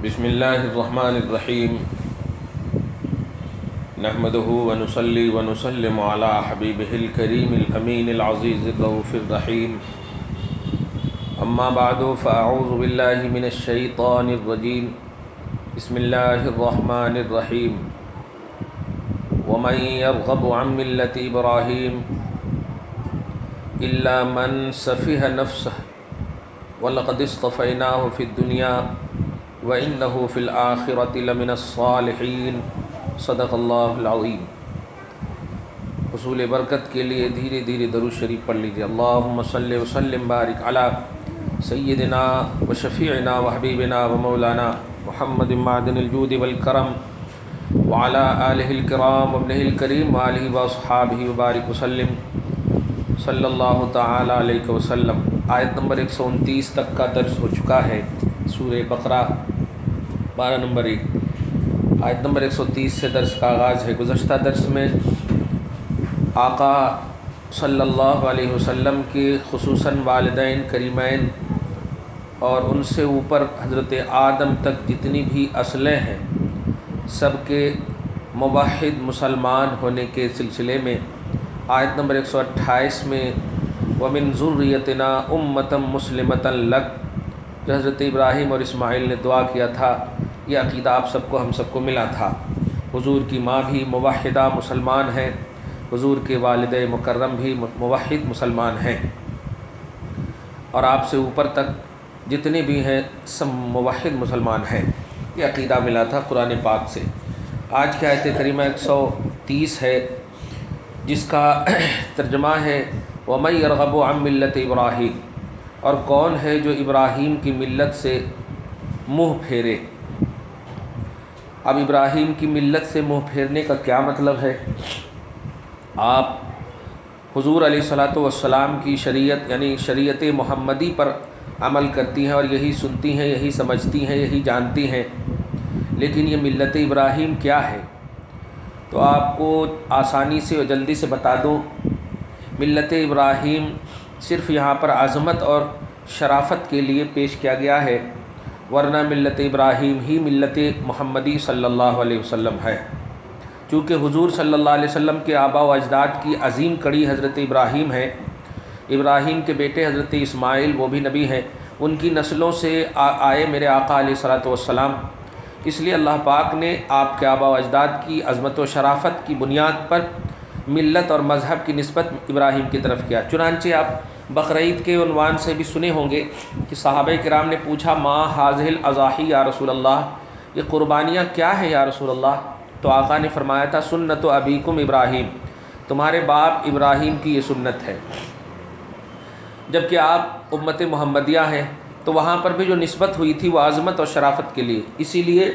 بسم اللہ الرحمن الرحیم نحمده ونصلی ونسلم علی حبیبہ الکریم الامین العزیز الرؤوف الرحیم اما بعد فاعوذ باللہ من الشیطان الرجیم بسم اللہ الرحمن الرحیم ومن يرغب عن ملة ابراہیم الا من سفہ نفسہ وَلَقَدِ اصْطَفَيْنَاهُ فِي الدُّنْيَا وَإِنَّهُ فِي الْآخِرَةِ لَمِنَ الصَّالِحِينَ صدق اللہ العظیم۔ حصول برکت کے لیے دھیرے دھیرے درود شریف پڑھ لیجیے۔ اللہم صلی وسلم بارک علی سیدنا و شفیعنا و حبیبنا و مولانا محمد معدن الجود والکرم وعلی آلہ الکرام وابنہ الکریم وآلہ واصحابہ وبارک وسلم صلی اللہ تعالی علیہ وسلم۔ آیت نمبر 129 تک کا درس ہو چکا ہے سورہ بقرہ 12 نمبر 1۔ آیت نمبر 130 سے درس کا آغاز ہے۔ گزشتہ درس میں آقا صلی اللہ علیہ وسلم کے خصوصاً والدین کریمین اور ان سے اوپر حضرت آدم تک جتنی بھی اصلیں ہیں سب کے موحد مسلمان ہونے کے سلسلے میں آیت نمبر 128 میں وَمِن ذُرِّيَّتِنَا أُمَّةً مُسْلِمَةً لَكَ جو حضرت ابراہیم اور اسماعیل نے دعا کیا تھا، یہ عقیدہ آپ سب کو ہم سب کو ملا تھا۔ حضور کی ماں بھی موحدہ مسلمان ہیں، حضور کے والد مکرم بھی موحد مسلمان ہیں، اور آپ سے اوپر تک جتنے بھی ہیں سب موحد مسلمان ہیں، یہ عقیدہ ملا تھا قرآن پاک سے۔ آج کی آیت کریمہ 130 ہے جس کا ترجمہ ہے وَمَن يَرْغَبُ عَن مِلَّةِ ابراہیم، اور کون ہے جو ابراہیم کی ملت سے منہ پھیرے۔ اب ابراہیم کی ملت سے منہ پھیرنے کا کیا مطلب ہے؟ آپ حضور علیہ الصلوۃ کی شریعت یعنی شریعت محمدی پر عمل کرتی ہیں اور یہی سنتی ہیں، یہی سمجھتی ہیں، یہی جانتی ہیں، لیکن یہ ملت ابراہیم کیا ہے؟ تو آپ کو آسانی سے اور جلدی سے بتا دوں، ملت ابراہیم صرف یہاں پر عظمت اور شرافت کے لیے پیش کیا گیا ہے، ورنہ ملت ابراہیم ہی ملت محمدی صلی اللہ علیہ وسلم ہے۔ چونکہ حضور صلی اللہ علیہ وسلم کے آباء و اجداد کی عظیم کڑی حضرت ابراہیم ہے، ابراہیم کے بیٹے حضرت اسماعیل وہ بھی نبی ہیں، ان کی نسلوں سے آئے میرے آقا علیہ السلام، اس لیے اللہ پاک نے آپ کے آباء و اجداد کی عظمت و شرافت کی بنیاد پر ملت اور مذہب کی نسبت ابراہیم کی طرف کیا۔ چنانچہ آپ بقرعید کے عنوان سے بھی سنے ہوں گے کہ صحابہ کرام نے پوچھا ما ہذہ الاضاحی یا رسول اللہ، یہ قربانیاں کیا ہیں یا رسول اللہ؟ تو آقا نے فرمایا تھا سنت ابیکم ابراہیم، تمہارے باپ ابراہیم کی یہ سنت ہے۔ جبکہ آپ امت محمدیہ ہیں تو وہاں پر بھی جو نسبت ہوئی تھی وہ عظمت اور شرافت کے لیے، اسی لیے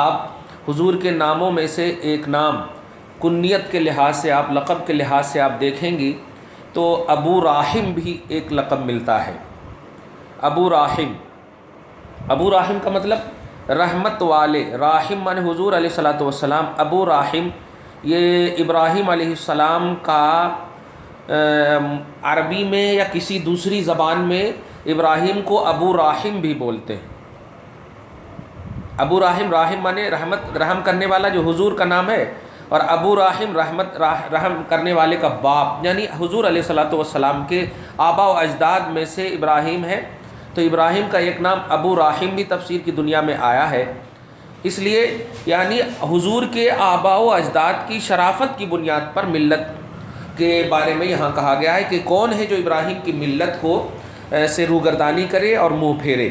آپ حضور کے ناموں میں سے ایک نام کنیت کے لحاظ سے، آپ لقب کے لحاظ سے آپ دیکھیں گی تو ابو راحم بھی ایک لقب ملتا ہے۔ ابو راحم کا مطلب رحمت والے، راحم مانے حضور علیہ السلام۔ ابو راحم یہ ابراہیم علیہ السلام کا عربی میں یا کسی دوسری زبان میں ابراہیم کو ابو راحم بھی بولتے ہیں۔ ابو راحم مانے رحم کرنے والا جو حضور کا نام ہے، اور ابو راحم رحم کرنے والے کا باپ، یعنی حضور علیہ السلام کے آباء و اجداد میں سے ابراہیم ہے، تو ابراہیم کا ایک نام ابو راحم بھی تفسیر کی دنیا میں آیا ہے۔ اس لیے یعنی حضور کے آباء و اجداد کی شرافت کی بنیاد پر ملت کے بارے میں یہاں کہا گیا ہے کہ کون ہے جو ابراہیم کی ملت کو سے روگردانی کرے اور منہ پھیرے۔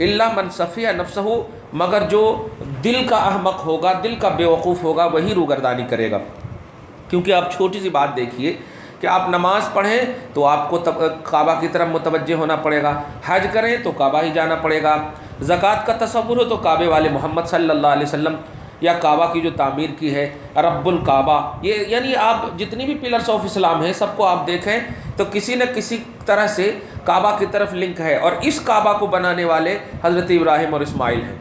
الا من صفیہ نفسہ، مگر جو دل کا احمق ہوگا، دل کا بیوقوف ہوگا، وہی روگردانی کرے گا۔ کیونکہ آپ چھوٹی سی بات دیکھیے کہ آپ نماز پڑھیں تو آپ کو کعبہ کی طرف متوجہ ہونا پڑے گا، حج کریں تو کعبہ ہی جانا پڑے گا، زکوٰۃ کا تصور ہو تو کعبے والے محمد صلی اللہ علیہ وسلم یا کعبہ کی جو تعمیر کی ہے رب الکعبہ، یہ یعنی آپ جتنی بھی پلرس آف اسلام ہیں سب کو آپ دیکھیں تو کسی نہ کسی طرح سے کعبہ کی طرف لنک ہے، اور اس کعبہ کو بنانے والے حضرت ابراہیم اور اسماعیل ہیں۔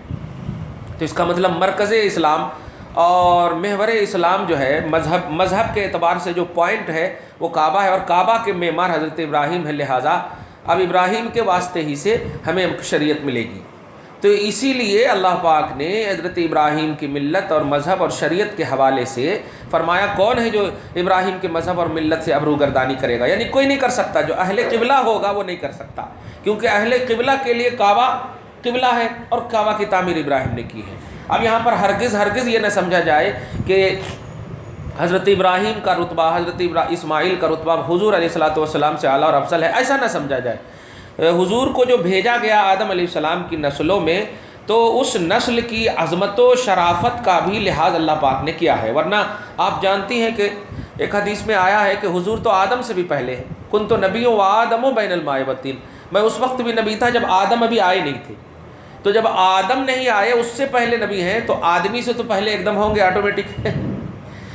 تو اس کا مطلب مرکز اسلام اور محور اسلام جو ہے مذہب کے اعتبار سے جو پوائنٹ ہے وہ کعبہ ہے، اور کعبہ کے معمار حضرت ابراہیم ہے، لہٰذا اب ابراہیم کے واسطے ہی سے ہمیں شریعت ملے گی۔ تو اسی لیے اللہ پاک نے حضرت ابراہیم کی ملت اور مذہب اور شریعت کے حوالے سے فرمایا کون ہے جو ابراہیم کے مذہب اور ملت سے ابرو گردانی کرے گا، یعنی کوئی نہیں کر سکتا، جو اہل قبلہ ہوگا وہ نہیں کر سکتا، کیونکہ اہل قبلہ کے لیے کعبہ قبلہ ہے اور کعبہ کی تعمیر ابراہیم نے کی ہے۔ اب یہاں پر ہرگز یہ نہ سمجھا جائے کہ حضرت ابراہیم کا رتبہ، حضرت اسماعیل کا رتبہ حضور علیہ الصلوۃ والسلام سے اعلیٰ اور افضل ہے، ایسا نہ سمجھا جائے۔ حضور کو جو بھیجا گیا آدم علیہ السلام کی نسلوں میں، تو اس نسل کی عظمت و شرافت کا بھی لحاظ اللہ پاک نے کیا ہے، ورنہ آپ جانتی ہیں کہ ایک حدیث میں آیا ہے کہ حضور تو آدم سے بھی پہلے ہے، کن تو نبی و آدم و بین الماء والطین، میں اس وقت بھی نبی تھا جب آدم ابھی آئے نہیں تھے، تو جب آدم نہیں آئے اس سے پہلے نبی ہیں، تو آدمی سے تو پہلے ایک دم ہوں گے آٹومیٹک۔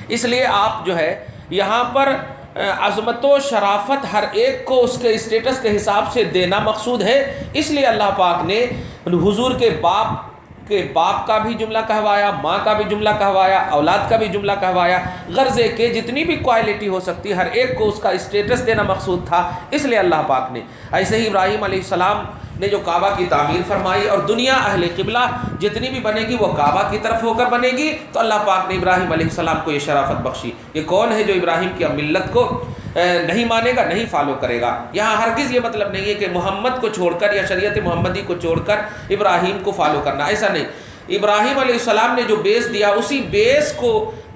اس لیے آپ جو ہے یہاں پر عظمت و شرافت ہر ایک کو اس کے اسٹیٹس کے حساب سے دینا مقصود ہے، اس لیے اللہ پاک نے حضور کے باپ کا بھی جملہ کہوایا، ماں کا بھی جملہ کہوایا، اولاد کا بھی جملہ کہوایا، غرضے کہ جتنی بھی کوالٹی ہو سکتی ہر ایک کو اس کا اسٹیٹس دینا مقصود تھا، اس لیے اللہ پاک نے ایسے ہی ابراہیم علیہ السلام نے جو کعبہ کی تعمیر فرمائی، اور دنیا اہل قبلہ جتنی بھی بنے گی وہ کعبہ کی طرف ہو کر بنے گی، تو اللہ پاک نے ابراہیم علیہ السلام کو یہ شرافت بخشی۔ یہ کون ہے جو ابراہیم کی ملت کو نہیں مانے گا، نہیں فالو کرے گا؟ یہاں ہرگز یہ مطلب نہیں ہے کہ محمد کو چھوڑ کر یا شریعت محمدی کو چھوڑ کر ابراہیم کو فالو کرنا، ایسا نہیں۔ ابراہیم علیہ السلام نے جو بیس دیا اسی بیس کو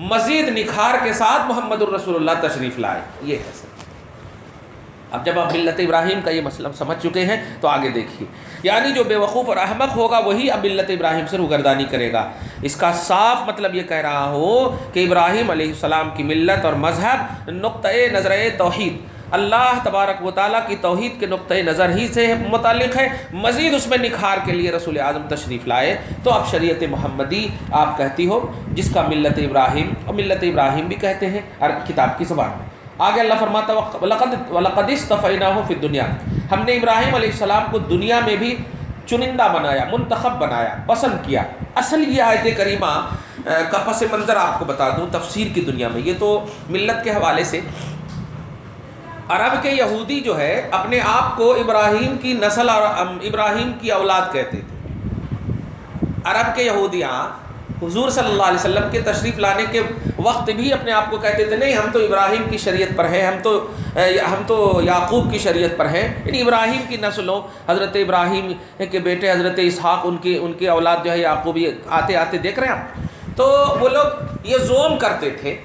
مزید نکھار کے ساتھ محمد الرسول اللہ تشریف لائے، یہ ہے سر۔ اب جب آپ ملت ابراہیم کا یہ مسئلہ سمجھ چکے ہیں تو آگے دیکھیے، یعنی جو بے وقوف اور احمق ہوگا وہی اب ملت ابراہیم سے روگردانی کرے گا۔ اس کا صاف مطلب یہ کہہ رہا ہوں کہ ابراہیم علیہ السلام کی ملت اور مذہب نقطۂ نظر توحید، اللہ تبارک و تعالیٰ کی توحید کے نقطۂ نظر ہی سے متعلق ہے، مزید اس میں نکھار کے لیے رسول اعظم تشریف لائے، تو اب شریعت محمدی آپ کہتی ہو، جس کا ملت ابراہیم اور ملت ابراہیم بھی کہتے ہیں کتاب کی زبان میں۔ آگے اللہ فرماتا وَلَقَدِ اصْطَفَيْنَاهُ فِي الدُّنْيَا، ہم نے ابراہیم علیہ السلام کو دنیا میں بھی چنندہ بنایا، منتخب بنایا، پسند کیا۔ اصل یہ آیت کریمہ کا پس منظر آپ کو بتا دوں تفسیر کی دنیا میں، یہ تو ملت کے حوالے سے عرب کے یہودی جو ہے اپنے آپ کو ابراہیم کی نسل اور ابراہیم کی اولاد کہتے تھے۔ عرب کے یہودیاں حضور صلی اللہ علیہ وسلم کے تشریف لانے کے وقت بھی اپنے آپ کو کہتے تھے نہیں ہم تو ابراہیم کی شریعت پر ہیں، ہم تو یعقوب کی شریعت پر ہیں، یعنی ابراہیم کی نسلوں، حضرت ابراہیم کے بیٹے حضرت اسحاق، ان کی اولاد جو ہے یعقوب، آتے آتے دیکھ رہے ہیں آپ۔ تو وہ لوگ یہ زوم کرتے تھے،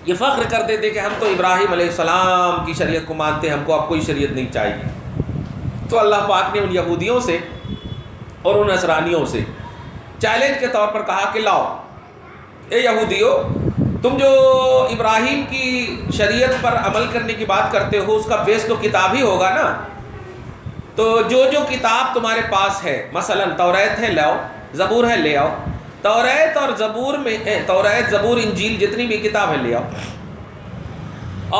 یہ فخر کرتے تھے کہ ہم تو ابراہیم علیہ السلام کی شریعت کو مانتے ہیں، ہم کو اب کوئی شریعت نہیں چاہیے۔ تو اللہ پاک نے ان یہودیوں سے اور ان نصرانیوں سے چیلنج کے طور پر کہا کہ لاؤ اے یہودیو، تم جو ابراہیم کی شریعت پر عمل کرنے کی بات کرتے ہو اس کا بیس تو کتاب ہی ہوگا نا، تو جو کتاب تمہارے پاس ہے، مثلا توریت ہے لاؤ، زبور ہے لے آؤ، توریت اور زبور میں توریت زبور انجیل جتنی بھی کتاب ہے لے آؤ،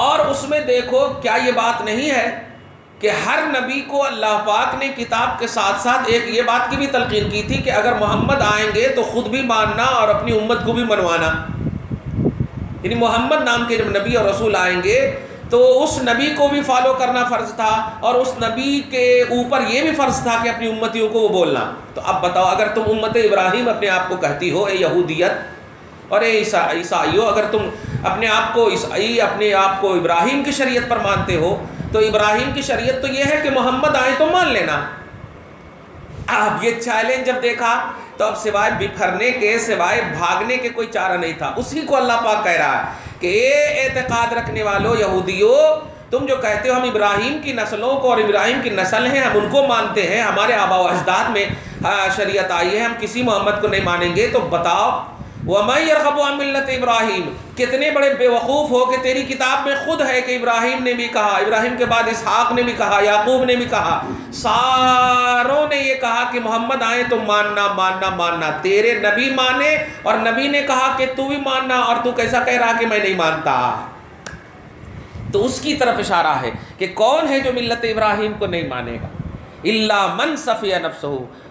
اور اس میں دیکھو کیا یہ بات نہیں ہے کہ ہر نبی کو اللہ پاک نے کتاب کے ساتھ ساتھ ایک یہ بات کی بھی تلقین کی تھی کہ اگر محمد آئیں گے تو خود بھی ماننا اور اپنی امت کو بھی منوانا، یعنی محمد نام کے جب نبی اور رسول آئیں گے تو اس نبی کو بھی فالو کرنا فرض تھا، اور اس نبی کے اوپر یہ بھی فرض تھا کہ اپنی امتیوں کو وہ بولنا۔ تو اب بتاؤ، اگر تم امت ابراہیم اپنے آپ کو کہتی ہو، اے یہودیت اور اے عیسائیوں، اگر تم اپنے آپ کو عیسائی، اپنے آپ کو ابراہیم کی شریعت پر مانتے ہو، تو ابراہیم کی شریعت تو یہ ہے کہ محمد آئے تو مان لینا۔ اب یہ چیلنج جب دیکھا تو اب سوائے بپھرنے کے، سوائے بھاگنے کے کوئی چارہ نہیں تھا۔ اسی کو اللہ پاک کہہ رہا ہے کہ اے اعتقاد رکھنے والوں یہودیوں، تم جو کہتے ہو ہم ابراہیم کی نسلوں کو اور ابراہیم کی نسل ہیں، ہم ان کو مانتے ہیں، ہمارے آباء و اجداد میں شریعت آئی ہے، ہم کسی محمد کو نہیں مانیں گے، تو بتاؤ وَمَن يَرْغَبُ عَن مِّلَّةِ إِبْرَاهِيمَ، کتنے بڑے بے وقوف ہو کہ تیری کتاب میں خود ہے کہ ابراہیم نے بھی کہا، ابراہیم کے بعد اسحاق نے بھی کہا، یعقوب نے بھی کہا، ساروں نے یہ کہا کہ محمد آئے تو ماننا ماننا ماننا، تیرے نبی مانے اور نبی نے کہا کہ تو بھی ماننا، اور تو کیسا کہہ رہا کہ میں نہیں مانتا؟ تو اس کی طرف اشارہ ہے کہ کون ہے جو ملت ابراہیم کو نہیں مانے گا؟ الا من صفی نفسہ،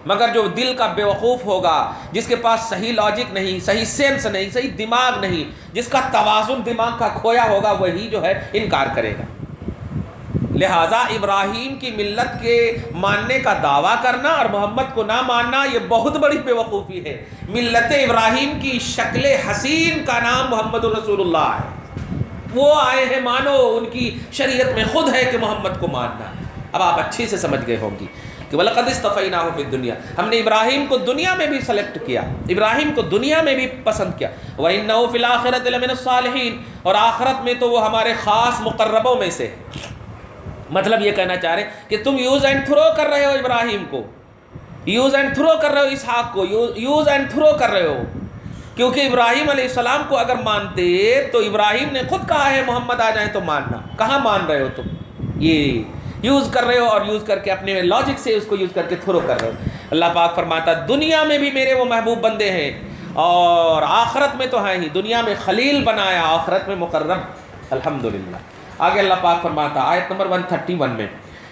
مگر جو دل کا بے وقوف ہوگا، جس کے پاس صحیح لاجک نہیں، صحیح سینس نہیں، صحیح دماغ نہیں، جس کا توازن دماغ کا کھویا ہوگا، وہی جو ہے انکار کرے گا۔ لہٰذا ابراہیم کی ملت کے ماننے کا دعویٰ کرنا اور محمد کو نہ ماننا یہ بہت بڑی بیوقوفی ہے۔ ملت ابراہیم کی شکل حسین کا نام محمد رسول اللہ ہے، وہ آئے ہیں مانو، ان کی شریعت میں خود ہے کہ محمد کو ماننا۔ اب آپ اچھے سے سمجھ گئے ہوں گی کہ وَلَقَدِ اسْتَفَيْنَاهُ فِي الدُّنْيَا، ہم نے ابراہیم کو دنیا میں بھی سلیکٹ کیا، ابراہیم کو دنیا میں بھی پسند کیا۔ وَإِنَّهُ فِي الْآخِرَةِ لَمِنَ الصَّالِحِينَ، اور آخرت میں تو وہ ہمارے خاص مقربوں میں سے ہے۔ مطلب یہ کہنا چاہ رہے ہیں کہ تم یوز اینڈ تھرو کر رہے ہو ابراہیم کو، یوز اینڈ تھرو کر رہے ہو اسحاق کو، یوز اینڈ تھرو کر رہے ہو، کیونکہ ابراہیم علیہ السلام کو اگر مانتے تو ابراہیم نے خود کہا ہے محمد آ جائیں تو ماننا، کہاں مان رہے ہو تم؟ یہ یوز کر رہے ہو اور یوز کر کے اپنے لاجک سے اس کو یوز کر کے تھرو کر رہے ہو۔ اللہ پاک فرماتا دنیا میں بھی میرے وہ محبوب بندے ہیں اور آخرت میں تو ہیں ہی، دنیا میں خلیل بنایا، آخرت میں مقرب، الحمدللہ۔ آگے اللہ پاک فرماتا آیت نمبر 131 میں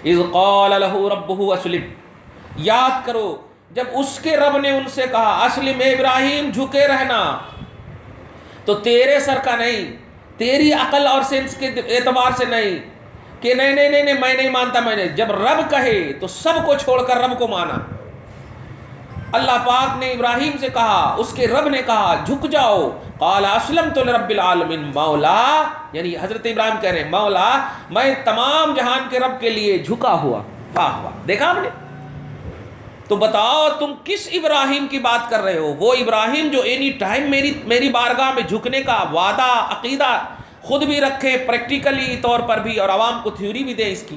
اذ قال له ربه اسلم، یاد کرو جب اس کے رب نے ان سے کہا اسلم اے ابراہیم، جھکے رہنا، تو تیرے سر کا نہیں، تیری عقل اور سینس کے اعتبار سے نہیں کہ نہیں نہیں نہیں میں نہیں مانتا، میں نے جب رب کہے تو سب کو چھوڑ کر رب کو مانا۔ اللہ پاک نے ابراہیم سے کہا، اس کے رب نے کہا جھک جاؤ، قال اسلمت لرب العالمین، مولا یعنی حضرت ابراہیم کہہ رہے ہیں مولا میں تمام جہان کے رب کے لیے جھکا ہوا۔ واہ واہ، دیکھا آپ نے؟ تو بتاؤ تم کس ابراہیم کی بات کر رہے ہو؟ وہ ابراہیم جو اینی ٹائم میری بارگاہ میں جھکنے کا وعدہ عقیدہ خود بھی رکھے پریکٹیکلی طور پر بھی، اور عوام کو تھیوری بھی دے اس کی،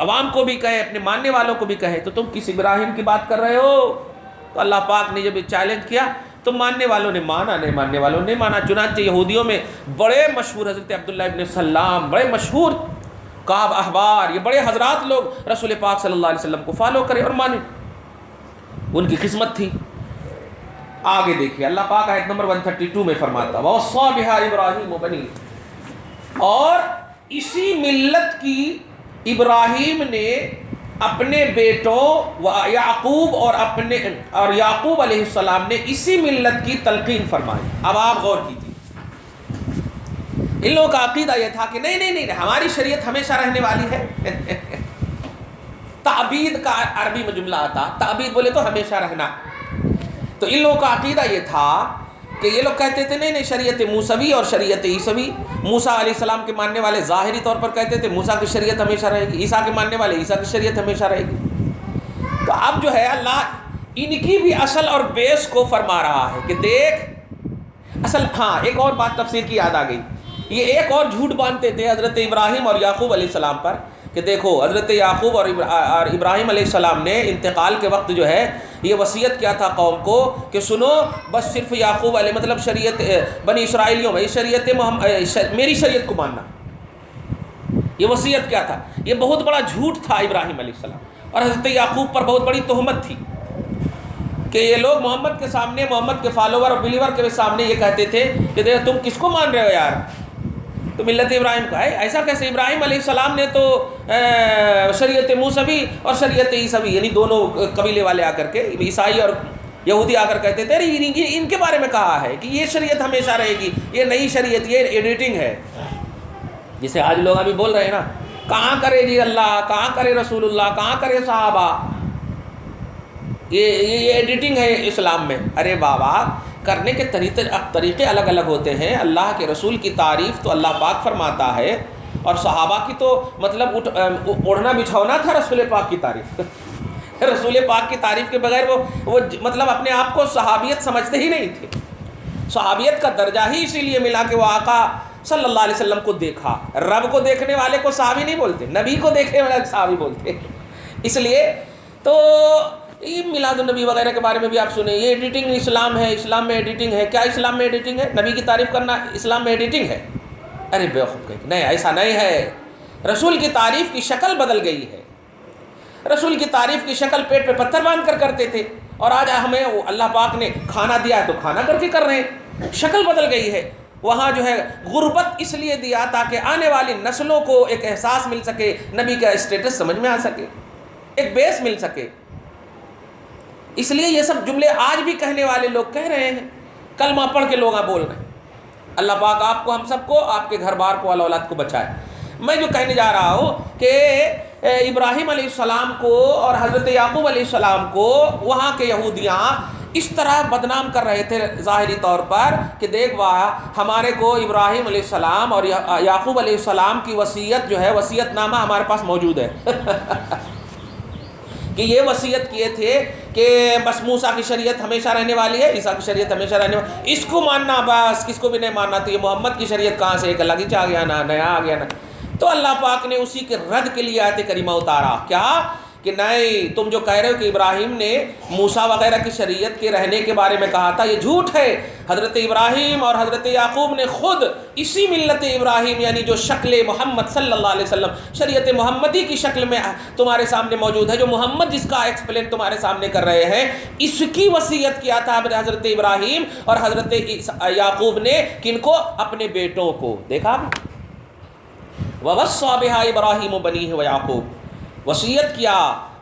عوام کو بھی کہے، اپنے ماننے والوں کو بھی کہے، تو تم کس ابراہیم کی بات کر رہے ہو؟ تو اللہ پاک نے جب چیلنج کیا تو ماننے والوں نے مانا، نہیں ماننے والوں نے مانا۔ چنانچہ یہودیوں میں بڑے مشہور حضرت عبداللہ ابن سلام، بڑے مشہور کعب احبار، یہ بڑے حضرات لوگ رسول پاک صلی اللہ علیہ وسلم کو فالو کرے اور مانے، ان کی قسمت تھی۔ آگے دیکھیے اللہ پاک آیت نمبر 132 میں فرماتا وَوَصَّىٰ بِهَا إِبْرَاهِيمُ بَنِيهِ، اور اسی ملت کی ابراہیم نے اپنے بیٹوں یعقوب اور یعقوب علیہ السلام نے اسی ملت کی تلقین فرمائی۔ اب آپ غور کیجیے، ان لوگوں کا عقیدہ یہ تھا کہ نہیں نہیں نہیں ہماری شریعت ہمیشہ رہنے والی ہے۔ تعبید کا عربی میں جملہ آتا، تعبید بولے تو ہمیشہ رہنا۔ تو ان لوگوں کا عقیدہ یہ تھا کہ یہ لوگ کہتے تھے نہیں نہیں شریعت موسوی اور شریعت عیسوی، موسیٰ علیہ السلام کے ماننے والے ظاہری طور پر کہتے تھے موسیٰ کی شریعت ہمیشہ رہے گی، عیسیٰ کے ماننے والے عیسیٰ کی شریعت ہمیشہ رہے گی۔ تو اب جو ہے اللہ ان کی بھی اصل اور بیس کو فرما رہا ہے کہ دیکھ اصل، ہاں ایک اور بات تفسیر کی یاد آ گئی، یہ ایک اور جھوٹ باندھتے تھے حضرت ابراہیم اور یعقوب علیہ السلام پر کہ دیکھو حضرت یعقوب اور ابراہیم علیہ السلام نے انتقال کے وقت جو ہے یہ وصیت کیا تھا قوم کو کہ سنو بس صرف یعقوب علیہ مطلب شریعت بنی اسرائیلیوں میں شریعت میری شریعت کو ماننا، یہ وصیت کیا تھا۔ یہ بہت بڑا جھوٹ تھا ابراہیم علیہ السلام اور حضرت یعقوب پر بہت بڑی تہمت تھی کہ یہ لوگ محمد کے سامنے، محمد کے فالوور اور بلیور کے سامنے یہ کہتے تھے کہ دیکھو تم کس کو مان رہے ہو یار، تو ملت ابراہیم کا ہے ایسا کیسے؟ ابراہیم علیہ السلام نے تو شریعت موسوی اور شریعت عیسوی یعنی دونوں قبیلے والے آ کر کے عیسائی اور یہودی آ کر کہتے تھے ان کے بارے میں کہا ہے کہ یہ شریعت ہمیشہ رہے گی، یہ نئی شریعت، یہ ایڈیٹنگ ہے، جسے آج لوگ ابھی بول رہے ہیں نا کہاں کرے جی اللہ، کہاں کرے رسول اللہ، کہاں کرے صحابہ، یہ ایڈیٹنگ ہے اسلام میں۔ ارے بابا کرنے کے طریقے الگ الگ ہوتے ہیں۔ اللہ کے رسول کی تعریف تو اللہ پاک فرماتا ہے اور صحابہ کی تو مطلب اوڑھنا بچھونا تھا رسول پاک کی تعریف۔ رسول پاک کی تعریف کے بغیر وہ مطلب اپنے آپ کو صحابیت سمجھتے ہی نہیں تھے۔ صحابیت کا درجہ ہی اسی لیے ملا کہ وہ آقا صلی اللہ علیہ وسلم کو دیکھا۔ رب کو دیکھنے والے کو صحابی نہیں بولتے، نبی کو دیکھنے والے صحابی بولتے۔ اس لیے تو میلاد النبی وغیرہ کے بارے میں بھی آپ سنیں، یہ ایڈیٹنگ اسلام ہے، اسلام میں ایڈیٹنگ ہے۔ کیا اسلام میں ایڈیٹنگ ہے؟ نبی کی تعریف کرنا اسلام میں ایڈیٹنگ ہے؟ ارے بیوقوف کہیں نہیں، ایسا نہیں ہے۔ رسول کی تعریف کی شکل بدل گئی ہے۔ رسول کی تعریف کی شکل پیٹ پہ پتھر باندھ کر کرتے تھے اور آج ہمیں اللہ پاک نے کھانا دیا ہے تو کھانا کر کے کر رہے ہیں، شکل بدل گئی ہے۔ وہاں جو ہے غربت اس لیے دیا تاکہ آنے والی نسلوں کو ایک احساس مل سکے، نبی کا اسٹیٹس سمجھ میں آ سکے، ایک بیس مل سکے۔ اس لیے یہ سب جملے آج بھی کہنے والے لوگ کہہ رہے ہیں، کلمہ پڑھ کے لوگ بول رہے ہیں۔ اللہ پاک آپ کو، ہم سب کو، آپ کے گھر بار کو، اولاد کو بچائے۔ میں جو کہنے جا رہا ہوں کہ ابراہیم علیہ السلام کو اور حضرت یعقوب علیہ السلام کو وہاں کے یہودیاں اس طرح بدنام کر رہے تھے ظاہری طور پر کہ دیکھ واہ ہمارے کو ابراہیم علیہ السلام اور یعقوب علیہ السلام کی وصیت جو ہے، وصیت نامہ ہمارے پاس موجود ہے کہ یہ وصیت کیے تھے کہ بس موسیٰ کی شریعت ہمیشہ رہنے والی ہے، عیسیٰ کی شریعت ہمیشہ رہنے والی، اس کو ماننا بس، کس کو بھی نہیں ماننا، تو یہ محمد کی شریعت کہاں سے ایک الگ ہی آ گیا نا، نیا آ گیا نا۔ تو اللہ پاک نے اسی کے رد کے لیے آیت کریمہ اتارا، کیا کہ نہیں، تم جو کہہ رہے ہو کہ ابراہیم نے موسیٰ وغیرہ کی شریعت کے رہنے کے بارے میں کہا تھا، یہ جھوٹ ہے۔ حضرت ابراہیم اور حضرت یعقوب نے خود اسی ملت ابراہیم، یعنی جو شکل محمد صلی اللہ علیہ وسلم، شریعت محمدی کی شکل میں تمہارے سامنے موجود ہے، جو محمد جس کا ایکسپلین تمہارے سامنے کر رہے ہیں، اس کی وصیت کیا تھا حضرت ابراہیم اور حضرت یعقوب نے، کن کو؟ اپنے بیٹوں کو۔ دیکھا وَوَصَّىٰ بِهَا إِبْرَاهِيمُ بَنِيهِ وَيَعْقُوبُ، وصیت کیا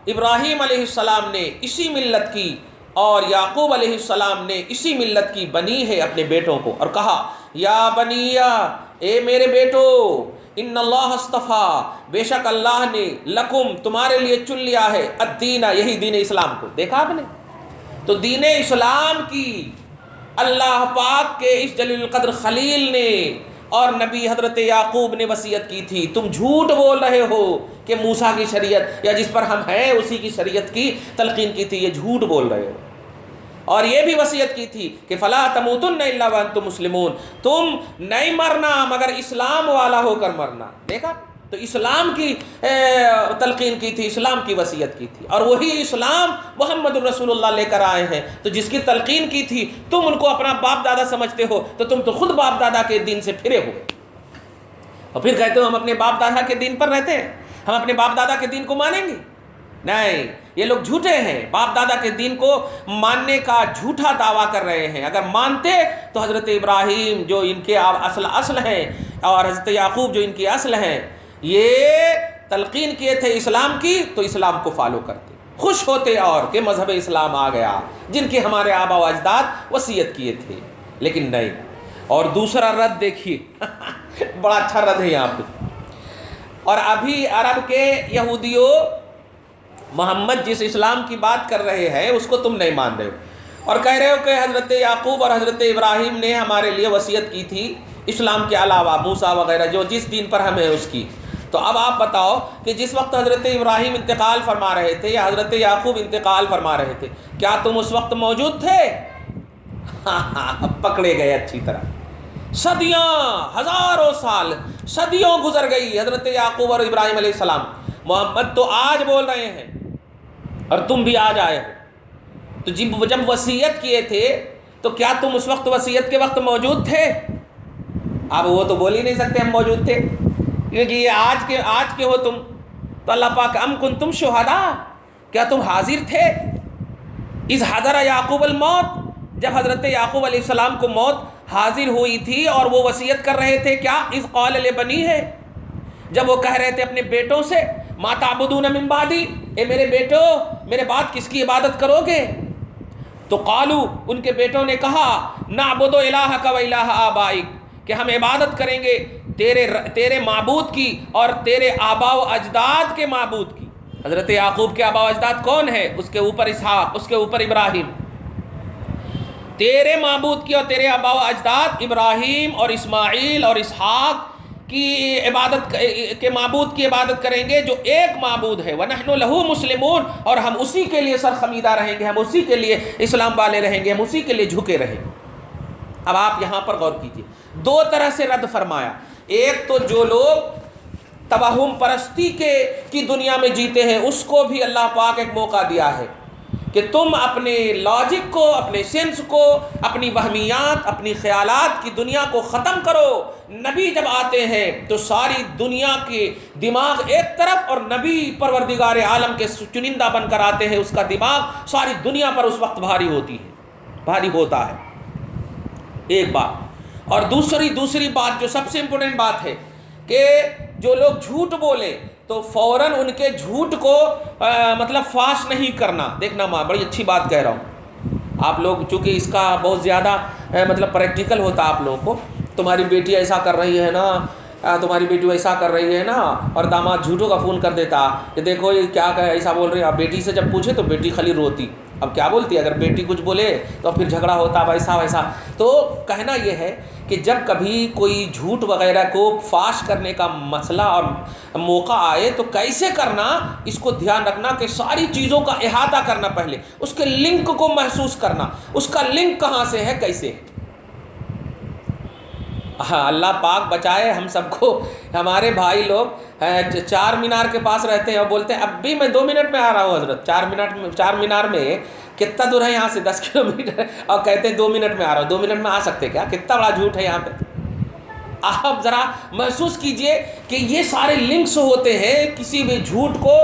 ابراہیم علیہ السلام نے اسی ملت کی اور یعقوب علیہ السلام نے اسی ملت کی بنی ہے اپنے بیٹوں کو، اور کہا یا بنیا، اے میرے بیٹو، ان اللہ اصطفیٰ، بے شک اللہ نے لکم، تمہارے لیے چن لیا ہے، الدین، یہی دین اسلام کو۔ دیکھا آپ نے، تو دین اسلام کی اللہ پاک کے اس جلیل القدر خلیل نے اور نبی حضرت یعقوب نے وصیت کی تھی۔ تم جھوٹ بول رہے ہو کہ موسیٰ کی شریعت یا جس پر ہم ہیں اسی کی شریعت کی تلقین کی تھی، یہ جھوٹ بول رہے ہو۔ اور یہ بھی وصیت کی تھی کہ فلا تموتن الا وانتم مسلمون، تم نہیں مرنا مگر اسلام والا ہو کر مرنا۔ دیکھا، تو اسلام کی تلقین کی تھی، اسلام کی وصیت کی تھی، اور وہی اسلام محمد الرسول اللہ لے کر آئے ہیں۔ تو جس کی تلقین کی تھی تم ان کو اپنا باپ دادا سمجھتے ہو، تو تم تو خود باپ دادا کے دین سے پھرے ہوئے، اور پھر کہتے ہو ہم اپنے باپ دادا کے دین پر رہتے ہیں، ہم اپنے باپ دادا کے دین کو مانیں گے۔ نہیں، یہ لوگ جھوٹے ہیں، باپ دادا کے دین کو ماننے کا جھوٹا دعویٰ کر رہے ہیں۔ اگر مانتے تو حضرت ابراہیم جو ان کے اصل ہیں اور حضرت یعقوب جو ان کی اصل ہیں، یہ تلقین کیے تھے اسلام کی، تو اسلام کو فالو کرتے، خوش ہوتے اور کہ مذہب اسلام آ گیا جن کے ہمارے آبا و اجداد وصیت کیے تھے، لیکن نہیں۔ اور دوسرا رد دیکھیے بڑا اچھا رد ہے یہاں پہ۔ اور ابھی عرب کے یہودیوں محمد جس اسلام کی بات کر رہے ہیں اس کو تم نہیں مان رہے ہو، اور کہہ رہے ہو کہ حضرت یعقوب اور حضرت ابراہیم نے ہمارے لیے وصیت کی تھی اسلام کے علاوہ، موسیٰ وغیرہ جو جس دین پر ہم ہیں اس کی۔ تو اب آپ بتاؤ کہ جس وقت حضرت ابراہیم انتقال فرما رہے تھے یا حضرت یعقوب انتقال فرما رہے تھے، کیا تم اس وقت موجود تھے؟ پکڑے گئے اچھی طرح۔ صدیاں، ہزاروں سال، صدیوں گزر گئی حضرت یعقوب اور ابراہیم علیہ السلام، محمد تو آج بول رہے ہیں اور تم بھی آج آئے ہو۔ تو جب وصیت کیے تھے تو کیا تم اس وقت وصیت کے وقت موجود تھے؟ اب وہ تو بول ہی نہیں سکتے ہم موجود تھے، کیونکہ یہ آج کے ہو تم۔ تو اللہ پاک ام کنتم شہداء، کیا تم حاضر تھے؟ اذ حضر یعقوب الموت، جب حضرت یعقوب علیہ السلام کو موت حاضر ہوئی تھی اور وہ وصیت کر رہے تھے، کیا اذ قال لبنیہ، جب وہ کہہ رہے تھے اپنے بیٹوں سے ما تعبدون من بعدی، اے میرے بیٹو میرے بعد کس کی عبادت کرو گے؟ تو قالو، ان کے بیٹوں نے کہا نعبد الہک و الہ آبائک، کہ ہم عبادت کریں گے تیرے معبود کی اور تیرے آبا و اجداد کے معبود کی۔ حضرت یعقوب کے آبا و اجداد کون ہے؟ اس کے اوپر اسحاق، اس کے اوپر ابراہیم۔ تیرے معبود کی اور تیرے آبا و اجداد ابراہیم اور اسماعیل اور اسحاق کی عبادت کے معبود کی عبادت کریں گے جو ایک معبود ہے، وَنَحْنُ لَهُ مُسْلِمُونَ، اور ہم اسی کے لیے سرخمیدہ رہیں گے، ہم اسی کے لیے اسلام والے رہیں گے، ہم اسی کے لیے جھکے رہیں گے۔ اب آپ یہاں پر غور کیجئے، دو طرح سے رد فرمایا۔ ایک تو جو لوگ توہم پرستی کی دنیا میں جیتے ہیں اس کو بھی اللہ پاک ایک موقع دیا ہے کہ تم اپنے لاجک کو، اپنے سینس کو، اپنی وہمیات، اپنی خیالات کی دنیا کو ختم کرو۔ نبی جب آتے ہیں تو ساری دنیا کے دماغ ایک طرف، اور نبی پروردگار عالم کے چنندہ بن کر آتے ہیں، اس کا دماغ ساری دنیا پر اس وقت بھاری ہوتا ہے۔ ایک بات۔ اور دوسری بات جو سب سے امپورٹنٹ بات ہے کہ جو لوگ جھوٹ بولیں تو فوراً ان کے جھوٹ کو فاش نہیں کرنا۔ دیکھنا ماں، بڑی اچھی بات کہہ رہا ہوں، آپ لوگ چونکہ اس کا بہت زیادہ پریکٹیکل ہوتا آپ لوگوں کو، تمہاری بیٹی ایسا کر رہی ہے نا تمہاری بیٹی ایسا کر رہی ہے نا، اور داماد جھوٹوں کا فون کر دیتا کہ دیکھو یہ کیا ایسا بول رہی ہے. اب بیٹی سے جب پوچھے تو بیٹی خالی روتی. اب کیا بولتی ہے؟ اگر بیٹی کچھ بولے تو پھر جھگڑا ہوتا ویسا ویسا. تو کہنا یہ ہے کہ جب کبھی کوئی جھوٹ وغیرہ کو فاش کرنے کا مسئلہ اور موقع آئے تو کیسے کرنا، اس کو دھیان رکھنا کہ ساری چیزوں کا احاطہ کرنا، پہلے اس کے لنک کو محسوس کرنا، اس کا لنک کہاں سے ہے، کیسے. ہاں اللہ پاک بچائے ہم سب کو. ہمارے بھائی لوگ چار مینار کے پاس رہتے ہیں اور بولتے ہیں اب بھی میں 2 منٹ میں آ رہا ہوں حضرت. چار مینار میں کتنا دور ہے یہاں سے؟ 10 کلومیٹر، اور کہتے ہیں 2 منٹ میں آ رہا ہوں. 2 منٹ میں آ سکتے کیا؟ کتنا بڑا جھوٹ ہے یہاں پہ. آپ ذرا محسوس کیجئے کہ یہ سارے لنکس ہوتے ہیں کسی بھی جھوٹ کو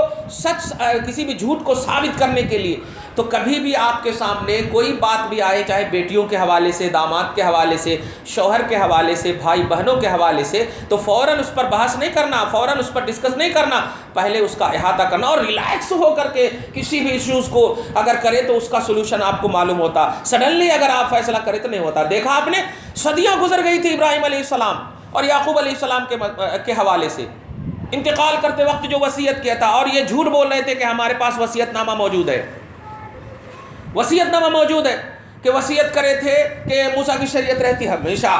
کسی بھی جھوٹ کو ثابت کرنے کے لیے. تو کبھی بھی آپ کے سامنے کوئی بات بھی آئے، چاہے بیٹیوں کے حوالے سے، داماد کے حوالے سے، شوہر کے حوالے سے، بھائی بہنوں کے حوالے سے، تو فوراً اس پر بحث نہیں کرنا، فوراً اس پر ڈسکس نہیں کرنا. پہلے اس کا احاطہ کرنا اور ریلیکس ہو کر کے کسی بھی ایشوز کو اگر کرے تو اس کا سلوشن آپ کو معلوم ہوتا. سڈنلی اگر آپ فیصلہ کرے تو نہیں ہوتا. دیکھا آپ نے صدیاں گزر گئی تھی ابراہیم علیہ السلام اور یعقوب علیہ السلام کے حوالے سے. انتقال کرتے وقت جو وصیت کیا تھا، اور یہ جھوٹ بول رہے تھے کہ ہمارے پاس وصیت نامہ موجود ہے. وصیت نامہ موجود ہے کہ وصیت کرے تھے کہ موسیٰ کی شریعت رہتی ہمیشہ،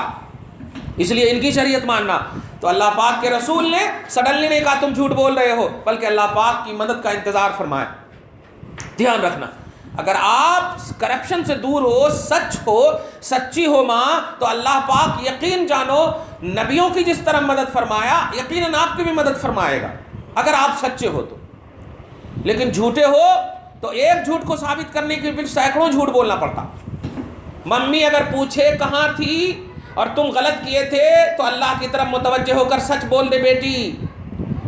اس لیے ان کی شریعت ماننا. تو اللہ پاک کے رسول نے سڈنلی نہیں کہا تم جھوٹ بول رہے ہو، بلکہ اللہ پاک کی مدد کا انتظار فرمایا. دھیان رکھنا، اگر آپ کرپشن سے دور ہو، سچ ہو، سچی ہو ماں، تو اللہ پاک یقین جانو نبیوں کی جس طرح مدد فرمایا یقیناً آپ کی بھی مدد فرمائے گا اگر آپ سچے ہو تو. لیکن جھوٹے ہو تو ایک جھوٹ کو ثابت کرنے کے لیے سینکڑوں جھوٹ بولنا پڑتا. ممی اگر پوچھے کہاں تھی اور تم غلط کیے تھے تو اللہ کی طرف متوجہ ہو کر سچ بول دے بیٹی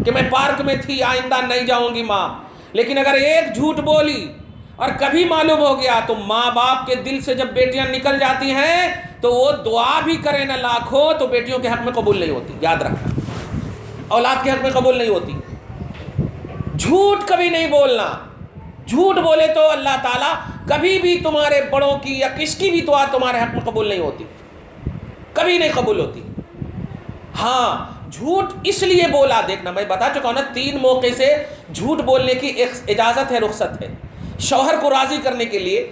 کہ میں پارک میں تھی، آئندہ نہیں جاؤں گی ماں. لیکن اگر ایک جھوٹ بولی اور کبھی معلوم ہو گیا تو ماں باپ کے دل سے جب بیٹیاں نکل جاتی ہیں تو وہ دعا بھی کریں نہ لاکھوں تو بیٹیوں کے حق میں قبول نہیں ہوتی. یاد رکھنا، اولاد کے حق میں قبول نہیں ہوتی. جھوٹ کبھی نہیں بولنا. جھوٹ بولے تو اللہ تعالیٰ کبھی بھی تمہارے بڑوں کی یا کس کی بھی دعا تمہارے حق میں قبول نہیں ہوتی، کبھی نہیں قبول ہوتی. ہاں جھوٹ اس لیے بولا، دیکھنا میں بتا چکا ہوں نا 3 موقع سے جھوٹ بولنے کی ایک اجازت ہے، رخصت ہے. شوہر کو راضی کرنے کے لیے،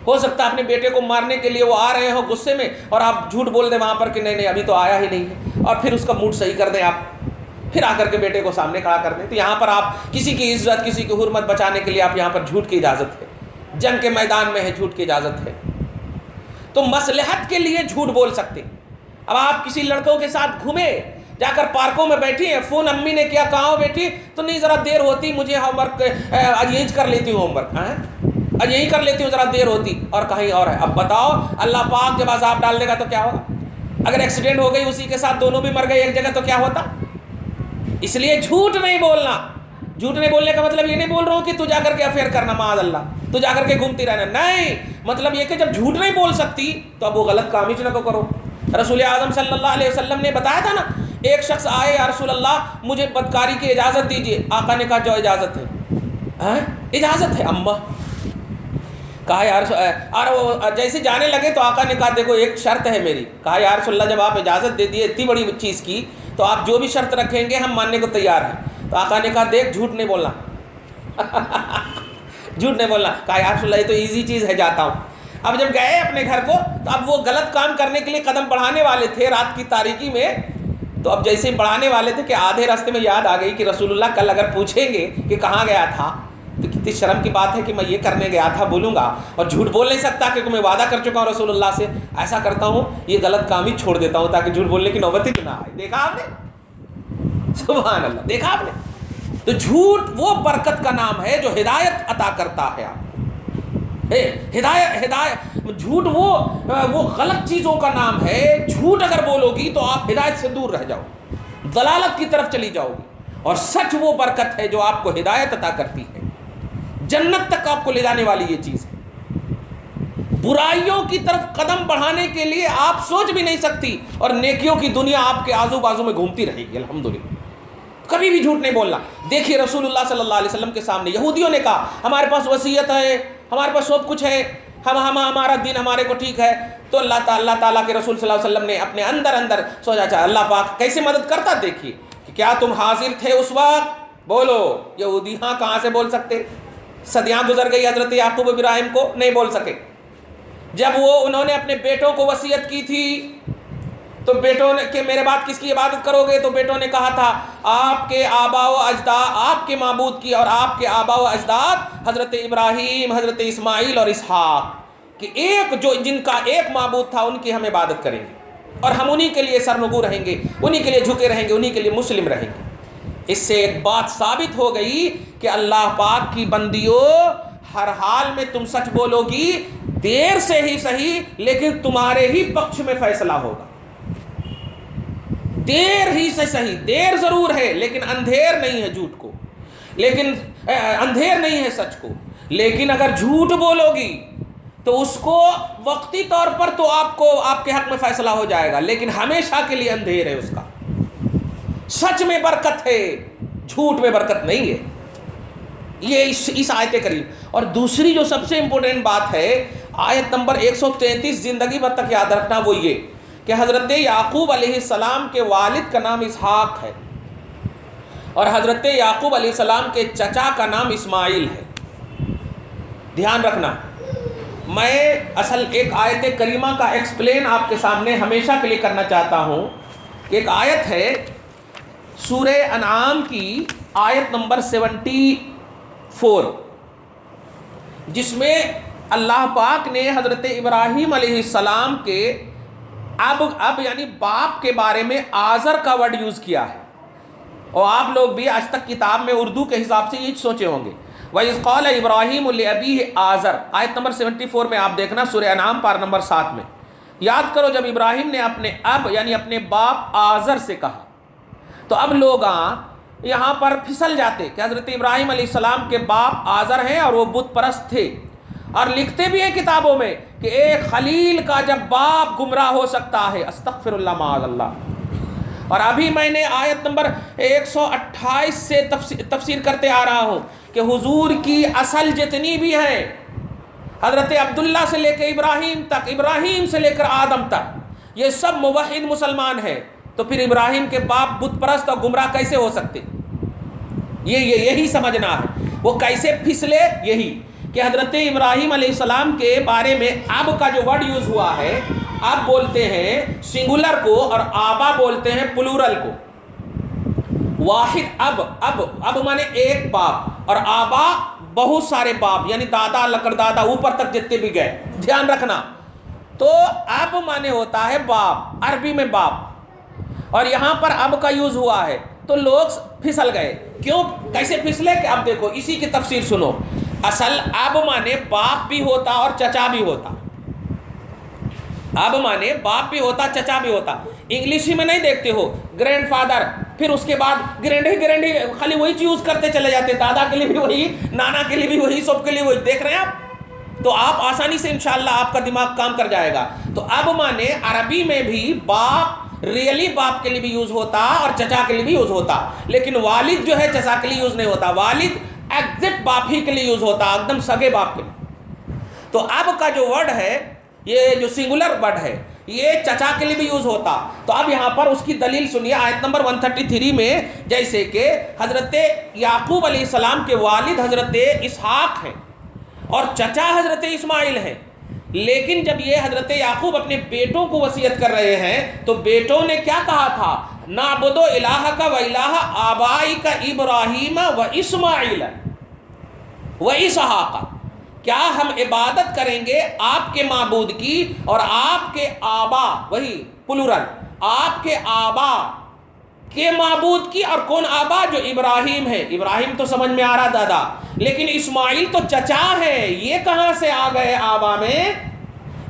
ہو سکتا ہے اپنے بیٹے کو مارنے کے لیے وہ آ رہے ہو غصے میں اور آپ جھوٹ بول دیں وہاں پر کہ نہیں ابھی تو آیا ہی نہیں ہے، اور پھر اس کا موڈ صحیح کر دیں آپ، پھر آ کر کے بیٹے کو سامنے کھڑا کر دیں. تو یہاں پر آپ کسی کی عزت، کسی کی حرمت بچانے کے لیے آپ یہاں پر جھوٹ کی اجازت ہے. جنگ کے میدان میں ہے جھوٹ کی اجازت ہے. تو مصلحت کے لیے جھوٹ بول سکتے. اب آپ کسی لڑکوں کے ساتھ گھومے، جا کر پارکوں میں بیٹھی ہیں، فون امی نے کیا کہا ہو بیٹی تو نہیں ذرا دیر ہوتی، مجھے ہوم ورک آج یہی کر لیتی ہوں، ہوم ورک آج یہی کر لیتی ہوں، ذرا دیر ہوتی، اور کہیں اور ہے. اب بتاؤ اللہ پاک جب عذاب ڈال دے گا تو کیا ہوگا؟ اگر ایکسیڈنٹ ہو گئی اسی کے ساتھ دونوں بھی مر گئے ایک جگہ تو کیا ہوتا؟ اس لیے جھوٹ نہیں بولنا. جھوٹ نہیں بولنے کا مطلب یہ نہیں بول رہا ہوں کہ تو جا کر کے افیئر کرنا معاذ اللہ، تو جا کر کے گھومتی رہنا، نہیں. مطلب یہ کہ جب جھوٹ نہیں بول سکتی تو اب وہ غلط کام ہی نہ کرو. رسول اعظم صلی اللہ علیہ وسلم نے بتایا تھا نا، ایک شخص آئے یا رسول اللہ مجھے بدکاری کی اجازت دیجیے. آقا نے کہا جو اجازت ہے، اجازت ہے اماں. کہا یا رسول اور وہ جیسے جانے لگے تو آقا نے کہا دیکھو ایک شرط ہے میری. کہا یا رسول اللہ جب آپ اجازت دے دیے اتنی بڑی چیز کی تو آپ جو بھی شرط رکھیں گے ہم ماننے کو تیار ہیں. تو آقا نے کہا دیکھ جھوٹ نہیں بولنا جھوٹ نہیں بولنا. کہا یا رسول اللہ یہ تو ایزی چیز ہے، جاتا ہوں. اب جب گئے اپنے گھر کو تو اب وہ غلط کام کرنے کے لیے قدم بڑھانے والے تھے رات کی تاریکی میں. تو اب جیسے ہی بڑھانے والے تھے کہ آدھے راستے میں یاد آ گئی کہ رسول اللہ کل اگر پوچھیں گے کہ کہاں گیا تھا تو کتنی شرم کی بات ہے کہ میں یہ کرنے گیا تھا بولوں گا، اور جھوٹ بول نہیں سکتا کہ میں وعدہ کر چکا ہوں رسول اللہ سے. ایسا کرتا ہوں یہ غلط کام ہی چھوڑ دیتا ہوں تاکہ جھوٹ بولنے کی نوبت ہی نہ آئے. دیکھا آپ نے؟ سبحان اللہ، دیکھا آپ نے؟ تو جھوٹ وہ برکت کا نام ہے جو ہدایت عطا کرتا ہے آپ کو. ہدایت جھوٹ وہ غلط چیزوں کا نام ہے. جھوٹ اگر بولو گی تو آپ ہدایت سے دور رہ جاؤ، ضلالت کی طرف چلی جاؤ گی. اور سچ وہ برکت ہے جو آپ کو ہدایت عطا کرتی ہے، جنت تک آپ کو لے جانے والی یہ چیز ہے. برائیوں کی طرف قدم بڑھانے کے لیے آپ سوچ بھی نہیں سکتی، اور نیکیوں کی دنیا آپ کے آزو بازو میں گھومتی رہے گی. الحمدللہ کبھی بھی جھوٹ نہیں بولنا. دیکھیے رسول اللہ صلی اللہ علیہ وسلم کے سامنے یہودیوں نے کہا ہمارے پاس وصیت ہے ہمارے پاس سب کچھ ہے، ہمارا دین ہمارے کو ٹھیک ہے. تو اللہ تعالیٰ کے رسول صلی اللہ علیہ وسلم نے اپنے اندر سوچا اچھا اللہ پاک کیسے مدد کرتا. دیکھیے کہ کیا تم حاضر تھے اس وقت؟ بولو. یہودی ہاں کہاں سے بول سکتے؟ صدیاں گزر گئی، حضرت یعقوب ابراہیم کو نہیں بول سکے. جب انہوں نے اپنے بیٹوں کو وصیت کی تھی تو بیٹوں نے کہ میرے بعد کس کی عبادت کرو گے؟ تو بیٹوں نے کہا تھا آپ کے آباء و اجداد، آپ کے معبود کی اور آپ کے آباء و اجداد حضرت ابراہیم، حضرت اسماعیل اور اسحاق کہ جن کا ایک معبود تھا ان کی ہم عبادت کریں گے اور ہم انہی کے لیے سرنگو رہیں گے، انہی کے لیے جھکے رہیں گے، انہی کے لیے مسلم رہیں گے. اس سے ایک بات ثابت ہو گئی کہ اللہ پاک کی بندیوں، ہر حال میں تم سچ بولو گی، دیر سے ہی صحیح لیکن تمہارے ہی پکش میں فیصلہ ہوگا. دیر ہی سے صحیح، دیر ضرور ہے لیکن اندھیر نہیں ہے جھوٹ کو، لیکن اندھیر نہیں ہے سچ کو. لیکن اگر جھوٹ بولو گی تو اس کو وقتی طور پر تو آپ کے حق میں فیصلہ ہو جائے گا، لیکن ہمیشہ کے لیے اندھیر ہے اس کا. سچ میں برکت ہے، جھوٹ میں برکت نہیں ہے. یہ اس آیت کریم. اور دوسری جو سب سے امپورٹنٹ بات ہے، آیت نمبر 133 زندگی بھر تک یاد رکھنا، وہ یہ کہ حضرت یعقوب علیہ السلام کے والد کا نام اسحاق ہے اور حضرت یعقوب علیہ السلام کے چچا کا نام اسماعیل ہے. دھیان رکھنا، میں اصل ایک آیت کریمہ کا ایکسپلین آپ کے سامنے ہمیشہ کے لیے کرنا چاہتا ہوں. ایک آیت ہے سورہ انعام کی آیت نمبر 74، جس میں اللہ پاک نے حضرت ابراہیم علیہ السلام کے اب یعنی باپ کے بارے میں آزر کا ورڈ یوز کیا ہے. اور آپ لوگ بھی آج تک کتاب میں اردو کے حساب سے یہ سوچے ہوں گے. وَإِذْ قَالَ إِبْرَاهِيمُ لِأَبِيهِ آزر، آیت نمبر 74 میں آپ دیکھنا، سورہ انعام پارہ نمبر 7 میں. یاد کرو جب ابراہیم نے اپنے اب یعنی اپنے باپ آزر سے کہا، تو اب لوگ یہاں پر پھسل جاتے کہ حضرت ابراہیم علیہ السلام کے باپ آزر ہیں اور وہ بت پرست تھے. اور لکھتے بھی ہیں کتابوں میں کہ ایک خلیل کا جب باپ گمراہ ہو سکتا ہے، استغفر اللہ معاذ اللہ. اور ابھی میں نے آیت نمبر 128 سے تفسیر کرتے آ رہا ہوں کہ حضور کی اصل جتنی بھی ہیں، حضرت عبداللہ سے لے کے ابراہیم تک، ابراہیم سے لے کر آدم تک، یہ سب موحد مسلمان ہیں. تو پھر ابراہیم کے باپ بت پرست اور گمراہ کیسے ہو سکتے؟ یہی سمجھنا ہے. وہ کیسے پھسلے؟ یہی کہ حضرت ابراہیم علیہ السلام کے بارے میں اب کا جو ورڈ یوز ہوا ہے، اب بولتے ہیں سنگولر کو اور آبا بولتے ہیں پلورل کو. واحد اب مانے ایک باپ اور آبا بہت سارے باپ، یعنی دادا لکڑدادا اوپر تک جتنے بھی گئے. دھیان رکھنا، تو اب مانے ہوتا ہے باپ، عربی میں باپ، اور یہاں پر اب کا یوز ہوا ہے تو لوگ پھسل گئے. کیوں؟ کیسے پھسلے؟ کہ اب دیکھو اسی کی تفسیر سنو. اصل اب مانے باپ بھی ہوتا اور چچا بھی ہوتا. اب مانے باپ بھی ہوتا، چچا بھی ہوتا. انگلش ہی میں نہیں دیکھتے ہو گرینڈ فادر، پھر اس کے بعد گرینڈ ہی خالی وہی یوز کرتے چلے جاتے، دادا کے لیے بھی وہی، نانا کے لیے بھی وہی، سب کے لیے وہی. دیکھ رہے ہیں آپ؟ تو آپ آسانی سے انشاءاللہ آپ کا دماغ کام کر جائے گا. تو اب مانے عربی میں بھی باپ ریئلی باپ کے لیے بھی یوز ہوتا اور چچا کے لیے بھی یوز ہوتا، لیکن والد جو ہے چچا کے لیے یوز نہیں ہوتا. والد ایگزیکٹ باپ ہی کے لیے یوز ہوتا، ایک دم سگے باپ کے لیے. تو اب کا جو ورڈ ہے، یہ جو سنگولر ورڈ ہے، یہ چچا کے لیے بھی یوز ہوتا. تو اب یہاں پر اس کی دلیل سنیے آیت نمبر 133 میں، جیسے کہ حضرت یعقوب علیہ السلام کے والد حضرت اسحاق ہیں اور چچا حضرت اسماعیل ہیں. لیکن جب یہ حضرت یعقوب اپنے بیٹوں کو وصیت کر رہے ہیں تو بیٹوں نے کیا کہا تھا؟ نعبد الہک و الہ آبائک ابراہیم و اسماعیل و اسحاق، کیا ہم عبادت کریں گے آپ کے معبود کی اور آپ کے آبا، وہی پلورل، آپ کے آبا کے معبود کی. اور کون آبا؟ جو ابراہیم ہے. ابراہیم تو سمجھ میں آ رہا دادا، لیکن اسماعیل تو چچا ہے، یہ کہاں سے آ گئے آبا میں؟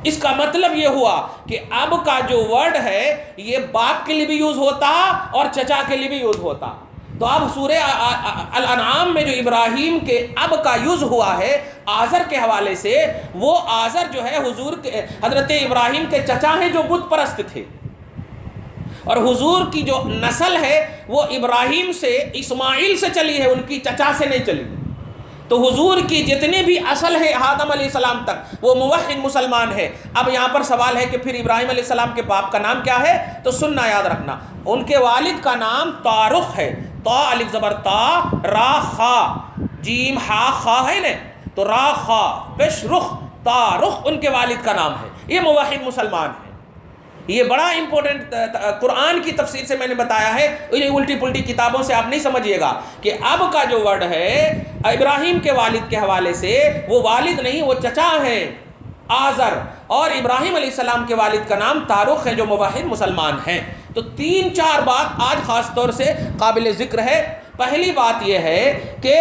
اس کا مطلب یہ ہوا کہ اب کا جو ورڈ ہے یہ باپ کے لیے بھی یوز ہوتا اور چچا کے لیے بھی یوز ہوتا. تو اب سورہ الانعام میں جو ابراہیم کے اب کا یوز ہوا ہے آزر کے حوالے سے، وہ آزر جو ہے حضور کے حضرت ابراہیم کے چچا ہیں جو بت پرست تھے، اور حضور کی جو نسل ہے وہ ابراہیم سے اسماعیل سے چلی ہے، ان کی چچا سے نہیں چلی. تو حضور کی جتنے بھی اصل ہے آدم علیہ السلام تک وہ موحد مسلمان ہے۔ اب یہاں پر سوال ہے کہ پھر ابراہیم علیہ السلام کے باپ کا نام کیا ہے؟ تو سننا یاد رکھنا، ان کے والد کا نام طارخ ہے، تا الف زبر تا را خا جیم ہا خا ہے نا، تو را خا پیش رخ طارخ ان کے والد کا نام ہے، یہ موحد مسلمان ہے۔ یہ بڑا امپورٹنٹ قرآن کی تفسیر سے میں نے بتایا ہے، انہیں الٹی پلٹی کتابوں سے آپ نہیں سمجھیے گا کہ اب کا جو ورڈ ہے ابراہیم کے والد کے حوالے سے، وہ والد نہیں، وہ چچا ہیں آزر، اور ابراہیم علیہ السلام کے والد کا نام طارخ ہے جو موحد مسلمان ہیں۔ تو 3-4 بات آج خاص طور سے قابل ذکر ہے۔ پہلی بات یہ ہے کہ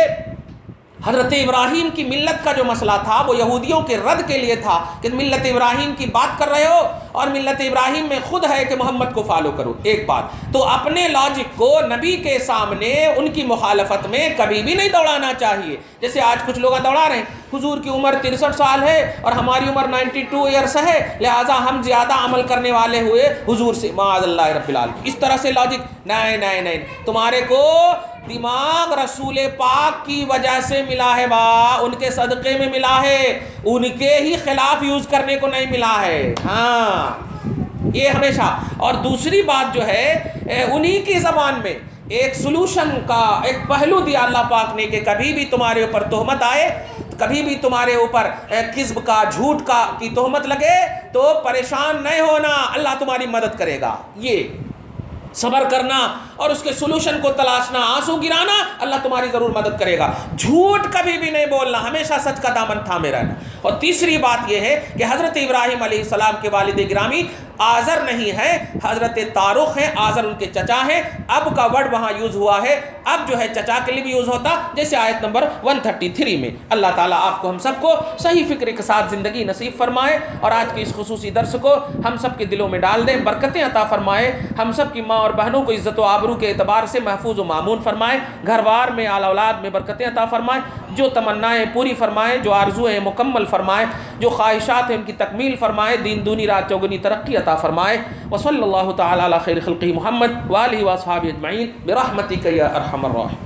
حضرت ابراہیم کی ملت کا جو مسئلہ تھا وہ یہودیوں کے رد کے لیے تھا کہ ملت ابراہیم کی بات کر رہے ہو اور ملت ابراہیم میں خود ہے کہ محمد کو فالو کرو، ایک بات۔ تو اپنے لاجک کو نبی کے سامنے ان کی مخالفت میں کبھی بھی نہیں دوڑانا چاہیے۔ جیسے آج کچھ لوگ دوڑا رہے ہیں حضور کی عمر 63 سال ہے اور ہماری عمر 92 ایئرس ہے، لہٰذا ہم زیادہ عمل کرنے والے ہوئے حضور سے، معاذ اللہ رب العالمین۔ اس طرح سے لاجک نہیں، تمہارے کو دماغ رسول پاک کی وجہ سے ملا ہے، ان کے صدقے میں ملا ہے، ان کے ہی خلاف یوز کرنے کو نہیں ملا ہے۔ ہاں یہ ہمیشہ۔ اور دوسری بات جو ہے انہی کی زبان میں ایک سلوشن کا ایک پہلو دیا اللہ پاک نے کہ کبھی بھی تمہارے اوپر تہمت آئے، کبھی بھی تمہارے اوپر کذب کا جھوٹ کا کی تہمت لگے تو پریشان نہیں ہونا، اللہ تمہاری مدد کرے گا۔ یہ صبر کرنا اور اس کے سلوشن کو تلاشنا، آنسو گرانا، اللہ تمہاری ضرور مدد کرے گا۔ جھوٹ کبھی بھی نہیں بولنا، ہمیشہ سچ کا دامن تھامے رہنا۔ اور تیسری بات یہ ہے کہ حضرت ابراہیم علیہ السلام کے والد گرامی آزر نہیں ہے، حضرت طارخ ہیں، آزر ان کے چچا ہیں۔ اب کا ورڈ وہاں یوز ہوا ہے، اب جو ہے چچا کے لیے بھی یوز ہوتا، جیسے آیت نمبر 133 میں۔ اللہ تعالیٰ آپ کو ہم سب کو صحیح فکر کے ساتھ زندگی نصیب فرمائے اور آج کے اس خصوصی درس کو ہم سب کے دلوں میں ڈال دیں، برکتیں عطا فرمائے، ہم سب کی ماں اور بہنوں کو عزت و آبرو کے اعتبار سے محفوظ و مامون فرمائے، گھر بار میں آل اولاد میں برکتیں عطا فرمائے، جو تمنائیں پوری فرمائے، جو آرزویں مکمل فرمائے، جو خواہشات ہیں ان کی تکمیل فرمائے، دین دونی رات چوگنی ترقی عطا فرمائے۔ وصلی اللہ تعالی علی خیر خلقہ محمد وآلہ واصحابہ اجمعین برحمتک یا ارحم الراحمین۔